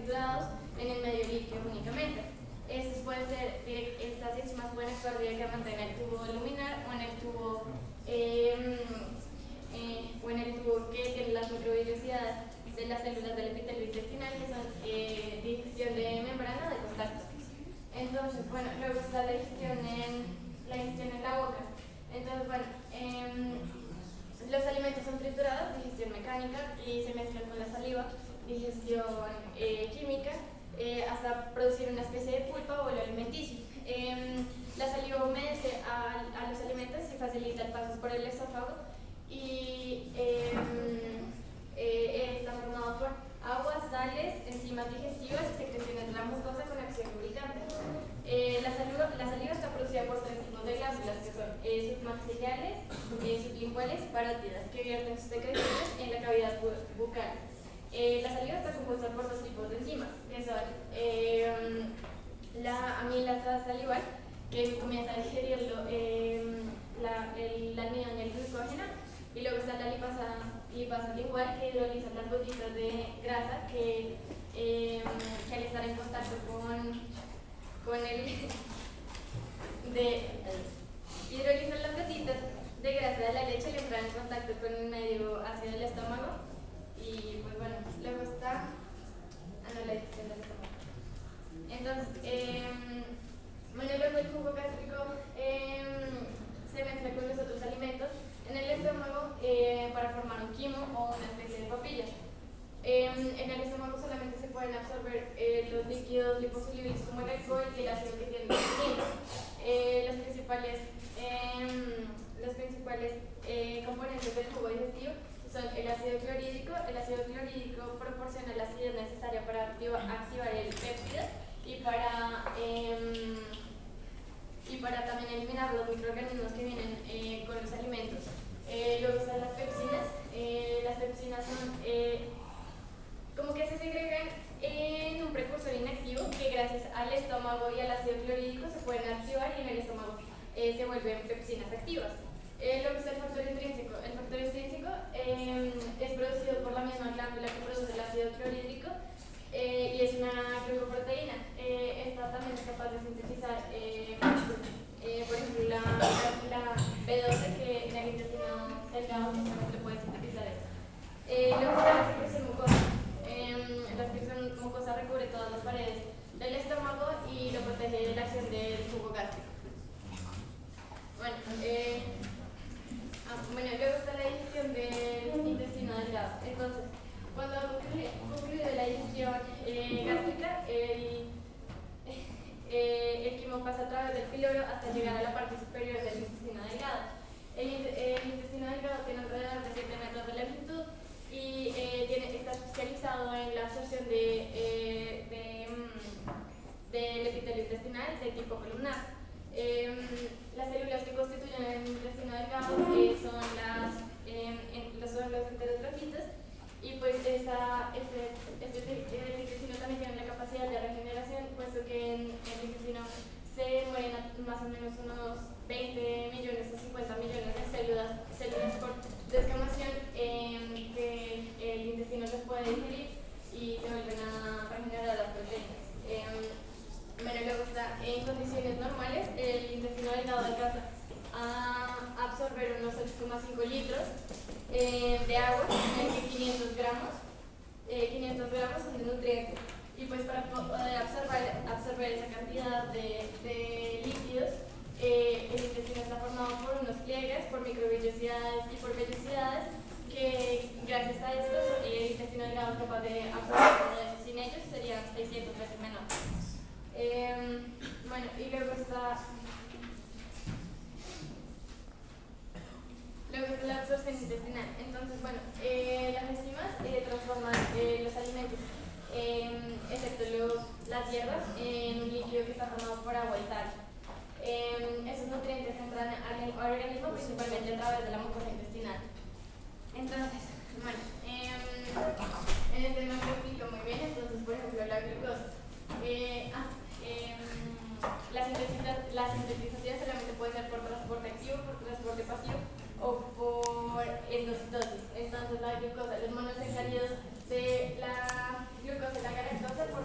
triturados en el medio líquido únicamente. Estas enzimas pueden actuar directamente en el tubo luminar o en el tubo que tiene las microvellosidades de las células del epitelio intestinal, que son digestión de membrana de contacto. Entonces, bueno, luego está la digestión en la boca. Entonces, bueno, los alimentos son triturados, digestión mecánica, y se mezclan con la saliva, digestión química, hasta producir una especie de pulpa o óleo alimenticio. La saliva humedece a los alimentos y facilita el paso por el esófago, y está formado por agua, sales, enzimas digestivas y secreciones de la mucosa con acción lubricante. La saliva está producida por 3 tipos de glándulas, que son submaxiliares, sublinguales, parótidas, que vierten sus secreciones en la cavidad bucal. La saliva está compuesta por 2 tipos de enzimas, que son la amilasa salival, que comienza a digerirlo el almidón y el glucógeno, y luego está la lipasa lingual, que hidroliza las gotitas de grasa que al estar en contacto hidroliza las gotitas de grasa de la leche al entrar en contacto con el medio ácido del estómago. Y pues bueno, luego está la digestión del estómago. Entonces, bueno, luego el jugo gástrico se mezcla con los otros alimentos en el estómago para formar un quimo o una especie de papilla. En el estómago solamente se pueden absorber los líquidos liposolubles como el alcohol y el ácido que tienen los intestinos. Los principales componentes del jugo digestivo son el ácido clorhídrico. El ácido clorhídrico proporciona la acidez necesaria para activar el péptido y para también eliminar los microorganismos que vienen con los alimentos. Luego están las pepsinas. Las pepsinas son como que se segregan en un precursor inactivo que gracias al estómago y al ácido clorhídrico se pueden activar, y en el estómago se vuelven pepsinas activas. Luego está el factor intrínseco. El factor intrínseco es producido por la misma glándula que produce el ácido clorhídrico, y es una glucoproteína. Esta también es capaz de sintetizar, por ejemplo, la B12, que en el intestino delgado solamente puede sintetizar esto. Luego está la secreción mucosa. La secreción mucosa recubre todas las paredes del estómago y lo protege de la acción del jugo gástrico. Bueno, luego está la digestión del intestino delgado. Entonces, cuando concluye la digestión gástrica, el quimo pasa a través del píloro hasta llegar a la parte superior del intestino delgado. El intestino delgado tiene alrededor de 7 metros de longitud y está especializado en la absorción del epitelio intestinal de tipo columnar. Las células que constituyen el intestino delgado son los enterotrofitos, y pues el intestino también tiene la capacidad de regeneración, puesto que en el intestino se mueren más o menos unos 20 millones o 50 millones de células por descamación, que el intestino los puede digerir y se vuelven a regenerar las proteínas. Bueno, luego está, en condiciones normales, el intestino delgado alcanza a absorber unos 8,5 litros de agua, en que 500 gramos son de nutrientes. Y pues para poder absorber esa cantidad de líquidos, el intestino está formado por unos pliegues, por microvellosidades y por vellosidades, que gracias a esto el intestino delgado es capaz de absorber todo eso. Sin ellos serían 600 veces menor. Bueno, y luego está la absorción intestinal. Entonces, bueno, las enzimas transforman los alimentos, excepto las hierbas, en un líquido que está formado por agua y sal. Esos nutrientes entran al organismo principalmente a través de la mucosa intestinal. Entonces, bueno, en este no lo explico muy bien. Entonces, por ejemplo, la glucosa. La sintetización solamente puede ser por transporte activo, por transporte pasivo o por endocitosis. Entonces, la glucosa, los monosacáridos de la glucosa y la galactosa, por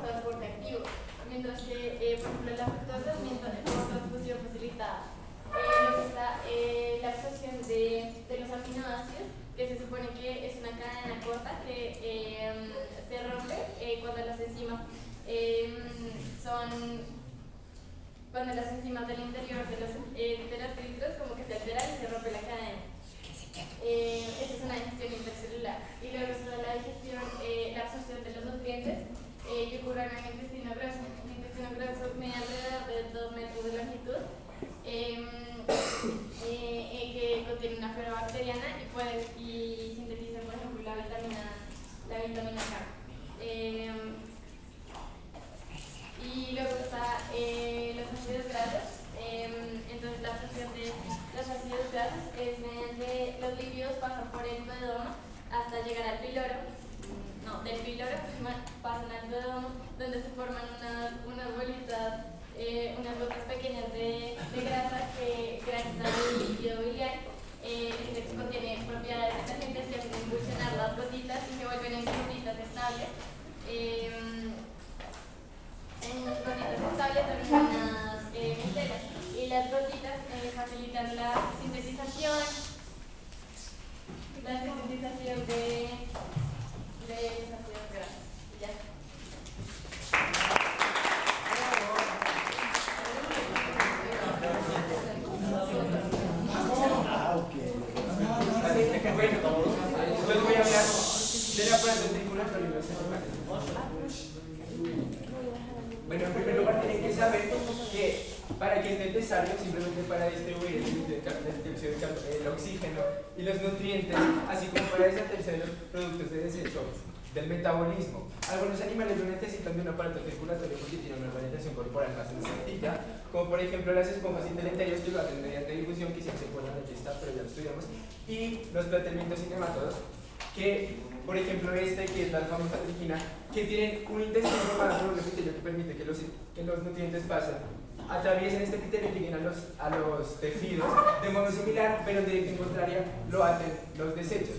enzimas son cuando las enzimas del interior de los filtros como que se alteran y se rompe la cadena. Esa es una digestión intercelular. Y luego está la digestión, la absorción de los nutrientes que ocurre en el intestino grueso. El intestino grueso mide alrededor de 2 metros de longitud, que contiene una flora bacteriana y sintetiza, por ejemplo, la vitamina K. Y luego está los ácidos grasos. Entonces la absorción de los ácidos grasos es mediante los lípidos, pasan por el duodeno hasta llegar al píloro. Del píloro pasan al duodeno, donde se forman unas bolitas, unas gotas pequeñas de grasa que gracias al líquido biliar que contiene propiedades detergentes que hacen emulsionar las gotitas y se vuelven en gotitas estables. En gotitas estables son unas micelas, y las gotitas facilitan la sintetización de los ácidos grasos. Ya. Bueno, entonces voy a hablar de la parte circulatoria y los animales. Bueno, en primer lugar tienen que saber que para que es necesario, simplemente para distribuir el oxígeno y los nutrientes, así como para deshacerse de los productos de desecho del metabolismo. Algunos animales lo necesitan de un aparato circulatorio porque tienen una organización corporal más sencilla, como por ejemplo las esponjas intelenterios, que lo hacen mediante difusión, que siempre se ponen aquí está, pero ya lo estudiamos, y los platelmintos y nematodos, que por ejemplo que es la famosa triquina, que tienen un intestino formado por un epitelio que permite que los nutrientes pasen, atraviesen este epitelio y lleguen a los tejidos de modo similar, pero en dirección contraria lo hacen los desechos.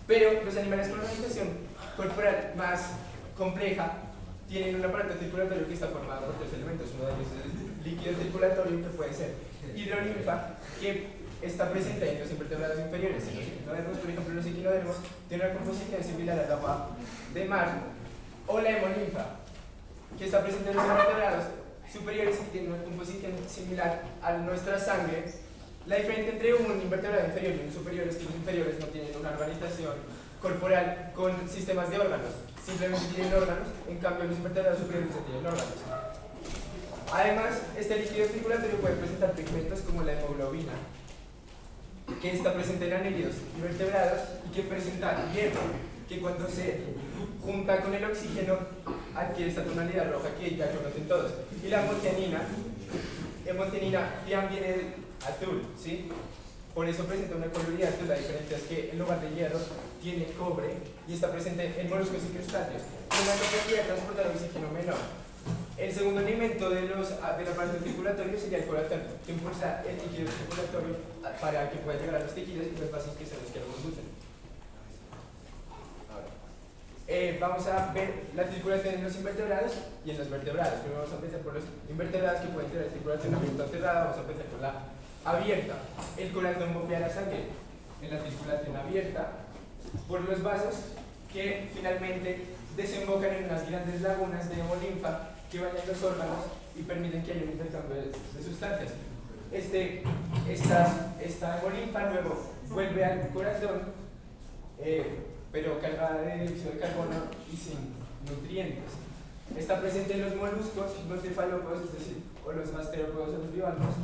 Pero los animales con una organización corporal más compleja tienen un aparato circulatorio que está formado por 3 elementos. Uno de ellos es el líquido circulatorio, que puede ser hidrolinfa, que está presente en los invertebrados inferiores. En los equinodermos, por ejemplo, los equinodermos tienen una composición similar al agua de mar, o la hemolinfa, que está presente en los invertebrados superiores y tiene una composición similar a nuestra sangre. La diferencia entre un invertebrado inferior y un superior es que los inferiores no tienen una organización corporal con sistemas de órganos, simplemente tienen órganos, en cambio los invertebrados superiores no tienen órganos. Además, este líquido circulatorio puede presentar pigmentos como la hemoglobina, que está presente en anélidos y vertebrados, y que presenta hierro, que cuando se junta con el oxígeno adquiere esta tonalidad roja que ya conocen todos. Y la hemocianina ya viene azul, ¿sí? Por eso presenta una coloridad azul. La diferencia es que en lugar de hierro tiene cobre y está presente en moluscos y crustáceos. Una capacidad de transportar oxígeno menor. El segundo elemento del aparato circulatorio sería el corazón, que impulsa el líquido circulatorio para que pueda llegar a los tejidos y los vasos que son los que lo conducen. Vamos a ver la circulación en los invertebrados y en los vertebrados. Primero vamos a empezar por los invertebrados, que pueden tener circulación abierta o cerrada. Vamos a empezar con la abierta. El corazón bombea la sangre en la circulación abierta por los vasos que finalmente desembocan en unas grandes lagunas de hemolinfa que bañan los órganos y permiten que haya un intercambio de sustancias. Esta hemolinfa luego vuelve al corazón, pero cargada de dióxido de carbono y sin nutrientes. Está presente en los moluscos, los cefalópodos, es decir, o los gasterópodos o los bivalvos,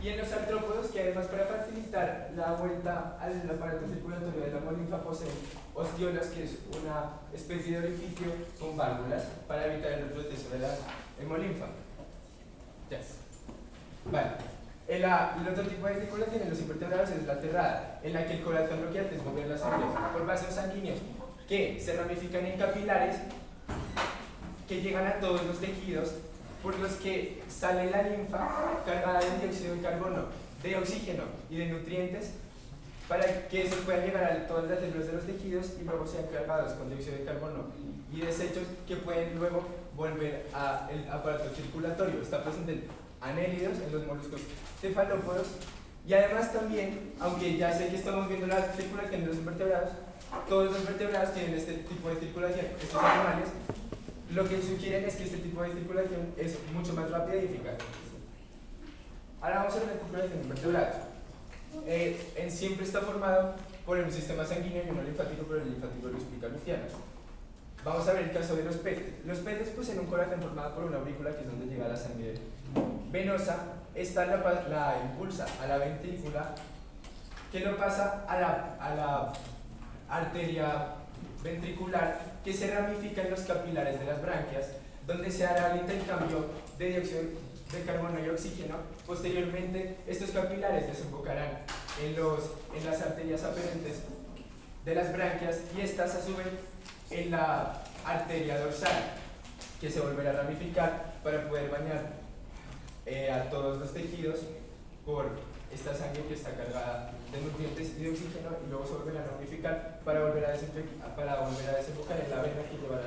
y en los artrópodos, que además para facilitar la vuelta al aparato circulatorio de la hemolinfa poseen ostiolas, que es una especie de orificio con válvulas para evitar el proceso de la hemolinfa. Ya. Vale. El otro tipo de circulación en los invertebrados es la cerrada, en la que el corazón lo que hace es mover la sangre por vasos sanguíneos que se ramifican en capilares que llegan a todos los tejidos, por los que sale la linfa cargada de dióxido de carbono, de oxígeno y de nutrientes, para que esos puedan llegar a todas las células de los tejidos y luego sean cargados con dióxido de carbono y desechos que pueden luego volver al aparato circulatorio. Está presente en anélidos, en los moluscos cefalópodos, y además también, aunque ya sé que estamos viendo la circulación de los invertebrados, todos los vertebrados tienen este tipo de circulación. Estos animales lo que sugieren es que este tipo de circulación es mucho más rápida y eficaz. Ahora vamos a ver la circulación de vertebrados. Siempre está formado por un sistema sanguíneo y uno linfático, pero el linfático lo explica Luciano. Vamos a ver el caso de los peces. Los peces poseen un corazón formado por una aurícula, que es donde llega la sangre venosa. Esta la impulsa a la ventrícula, que lo pasa a la arteria ventricular, que se ramifica en los capilares de las branquias, donde se hará el intercambio de dióxido de carbono y oxígeno. Posteriormente, estos capilares desembocarán en las arterias aferentes de las branquias, y estas a su vez en la arteria dorsal, que se volverá a ramificar para poder bañar a todos los tejidos por esta sangre que está cargada de nutrientes y de oxígeno, y luego se volverá a ramificar para volver a desembocar en la vena, que llevará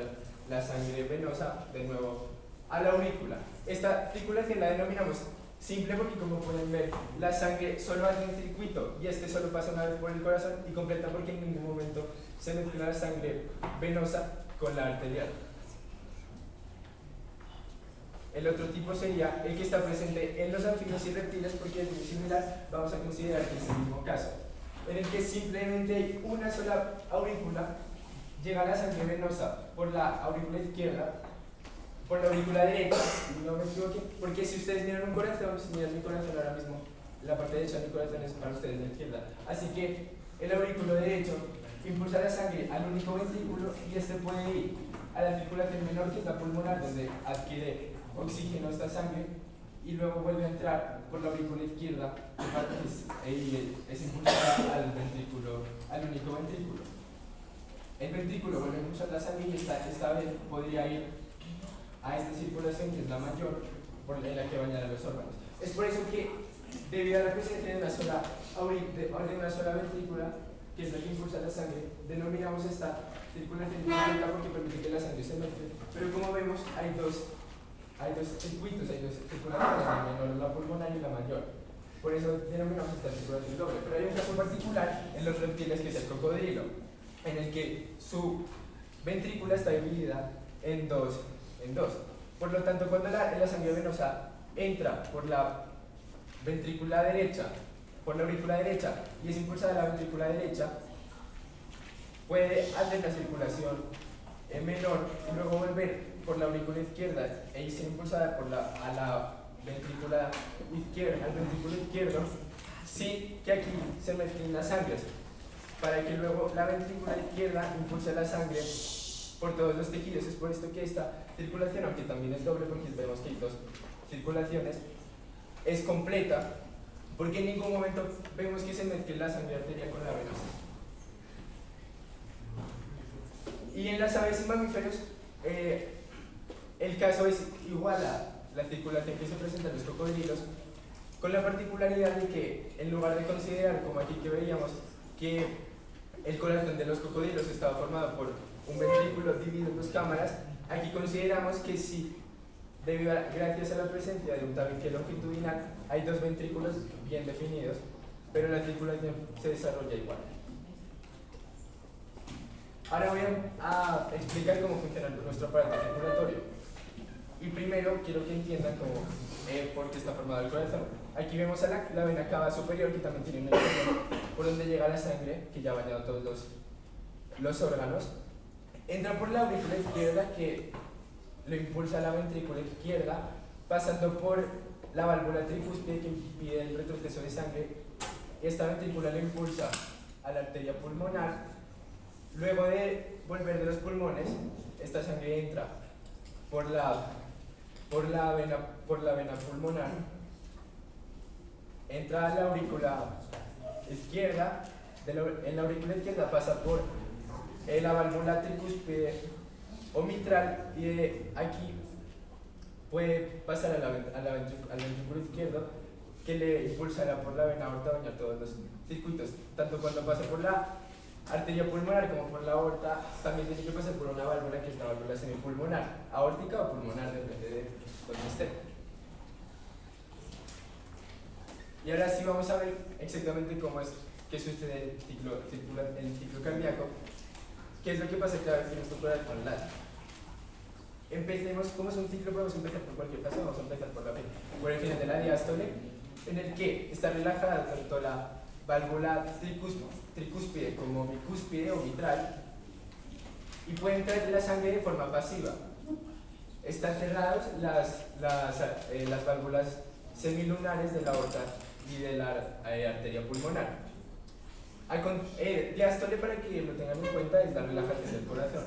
la sangre venosa de nuevo a la aurícula. Esta circulación la denominamos simple porque, como pueden ver, la sangre solo hace un circuito y este solo pasa una vez por el corazón, y completa porque en ningún momento se mezcla la sangre venosa con la arterial. El otro tipo sería el que está presente en los anfibios y reptiles, porque es muy similar. Vamos a considerar que es el mismo caso, en el que simplemente hay una sola aurícula. Llega la sangre venosa por la aurícula izquierda, por la aurícula derecha, no me equivoqué, porque si ustedes miran un corazón, si miran mi corazón ahora mismo, la parte derecha de mi corazón es para ustedes la izquierda. Así que el aurículo derecho impulsa la sangre al único ventrículo, y este puede ir a la circulación menor, que es la pulmonar, donde adquiere oxígeno esta sangre, y luego vuelve a entrar por la aurícula izquierda y es impulsada al único ventrículo. El ventrículo vuelve a impulsar la sangre, y esta vez podría ir a esta circulación, que es la mayor, en la que bañará los órganos. Es por eso que, debido a la presencia de una sola ventrícula, que es la que impulsa la sangre, denominamos esta circulación dinámica, porque permite que la sangre se mezcle. Pero como vemos, hay dos circuitos, hay dos circulaciones, la menor, la pulmonar, y la mayor. Por eso denominamos esta circulación doble. Pero hay un caso particular en los reptiles, que es el cocodrilo, en el que su ventrícula está dividida en dos. Por lo tanto, cuando la sangre venosa entra por la ventrícula derecha, por la aurícula derecha, y es impulsada a la ventrícula derecha, puede hacer la circulación menor y luego volver por la aurícula izquierda e ser impulsada a la ventrícula izquierda, al ventrículo izquierdo, sin que aquí se mezclen las sangres, para que luego la ventrícula izquierda impulse la sangre por todos los tejidos. Es por esto que esta circulación, aunque también es doble porque vemos que hay dos circulaciones, es completa, porque en ningún momento vemos que se mezcle la sangre arterial con la venosa. Y en las aves y mamíferos, el caso es igual a la circulación que se presenta en los cocodrilos, con la particularidad de que, en lugar de considerar, como aquí que veíamos, que el corazón de los cocodrilos estaba formado por un ventrículo dividido en dos cámaras, aquí consideramos que sí, gracias a la presencia de un tabique longitudinal, hay dos ventrículos bien definidos, pero la circulación se desarrolla igual. Ahora voy a explicar cómo funciona nuestro aparato circulatorio. Y primero quiero que entiendan por qué está formado el corazón. Aquí vemos a la vena cava superior, que también tiene un extremo por donde llega la sangre, que ya ha bañado todos los órganos. Entra por la aurícula izquierda, que lo impulsa a la ventrícula izquierda, pasando por la válvula tricúspide, que impide el retroceso de sangre. Esta ventrícula lo impulsa a la arteria pulmonar. Luego de volver de los pulmones, esta sangre entra por la vena pulmonar, entra a la aurícula izquierda, en la aurícula izquierda pasa por la válvula tricúspide o mitral, y de aquí puede pasar al ventrículo izquierdo, que le impulsará por la vena aorta a bañar todos los circuitos. Tanto cuando pasa por la arteria pulmonar como por la aorta, también tiene que pasar por una válvula, que es la válvula semipulmonar, aórtica o pulmonar, depende de donde esté. Y ahora sí vamos a ver exactamente cómo es que sucede en el ciclo cardíaco. ¿Qué es lo que pasa cada vez que nuestro corazón late? Empecemos, ¿cómo es un ciclo? Podemos empezar por cualquier fase, vamos a empezar por el final de la diástole, en el que está relajada tanto la válvula tricúspide como bicúspide o mitral, y puede entrar la sangre de forma pasiva. Están cerradas las válvulas semilunares de la aorta y de la arteria pulmonar. Diástole, para que lo tengan en cuenta, es la relajación del corazón.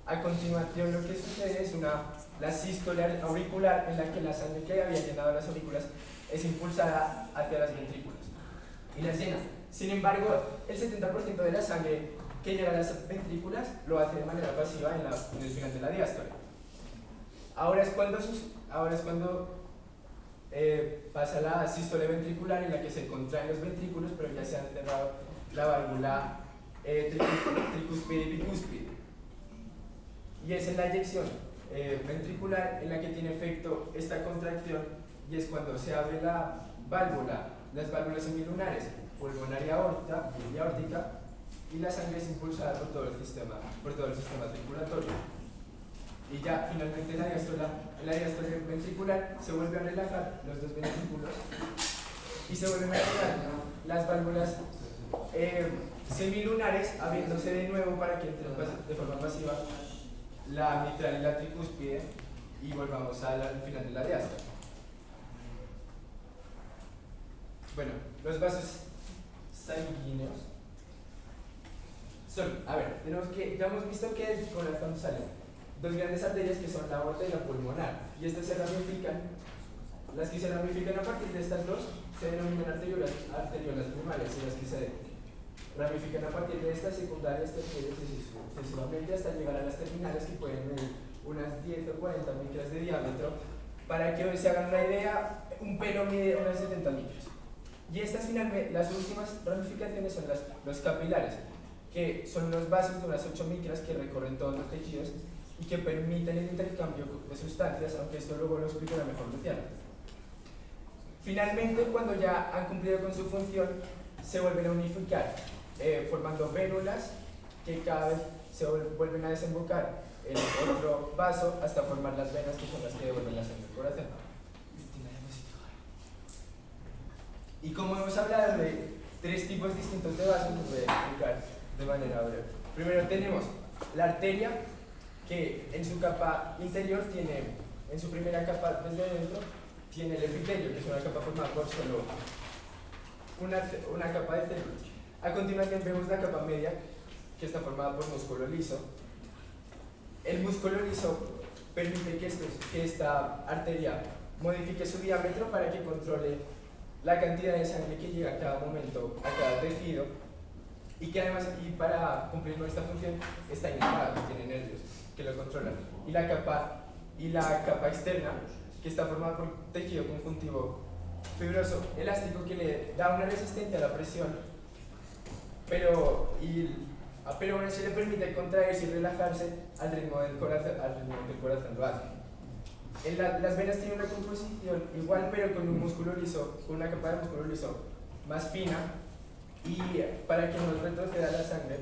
A continuación, lo que sucede es la sístole auricular, en la que la sangre que había llenado las aurículas es impulsada hacia las ventrículas y las llena. Sin embargo, el 70% de la sangre que llega a las ventrículas lo hace de manera pasiva en el final de la diástole. Ahora es cuando pasa la sístole ventricular, en la que se contraen los ventrículos, pero ya se han cerrado la válvula tricúspide y bicúspide. Y es en la eyección ventricular en la que tiene efecto esta contracción, y es cuando se abre las válvulas semilunares pulmonar y aórtica, y la sangre es impulsada por todo el sistema circulatorio. Y ya finalmente en la diástole ventricular se vuelve a relajar los dos ventrículos y se vuelven a relajar las válvulas semilunares, abriéndose de nuevo para que entren de forma pasiva la mitral y la tricúspide, y volvamos al final de la diástole. Bueno, los vasos sanguíneos son, ya hemos visto que del corazón salen dos grandes arterias, que son la aorta y la pulmonar, y estas se ramifican. Las que se ramifican a partir de estas dos se denominan arteriolas primarias, y las que se ramifican a partir de estas secundarias, terciarias, sucesivamente hasta llegar a las terminales, que pueden medir unas 10 o 40 micras de diámetro. Para que se hagan una idea, un pelo mide unas 70 micras. Y estas finalmente, las últimas ramificaciones son los capilares, que son los vasos de unas 8 micras que recorren todos los tejidos y que permiten el intercambio de sustancias, aunque esto luego lo explicará mejor Luciano. Finalmente, cuando ya han cumplido con su función, se vuelven a unificar, formando vénulas que cada vez se vuelven a desembocar en otro vaso hasta formar las venas, que son las que devuelven la sangre al corazón. Y como hemos hablado de 3 tipos distintos de vasos, los voy a explicar de manera breve. Primero tenemos la arteria, que en su capa interior tiene, en su primera capa desde dentro, tiene el epitelio, que es una capa formada por solo una capa de células. A continuación vemos la capa media, que está formada por músculo liso. El músculo liso permite que esta arteria modifique su diámetro para que controle la cantidad de sangre que llega a cada momento a cada tejido, y que además, y para cumplir con esta función, está inervado, tiene nervios que lo controlan. Y la capa externa, que está formada por tejido conjuntivo fibroso elástico, que le da una resistencia a la presión, pero aún así le permite contraerse y relajarse al ritmo que el corazón lo hace. Las venas tienen una composición igual, pero con un músculo liso, con una capa de músculo liso más fina, y para que no retroceda la sangre,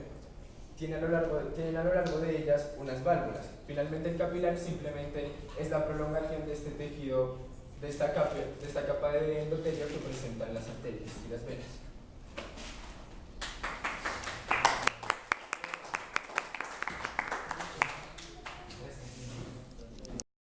tienen a lo largo de ellas unas válvulas. Finalmente, el capilar simplemente es la prolongación de este tejido, de esta capa de endotelio que presentan las arterias y las venas.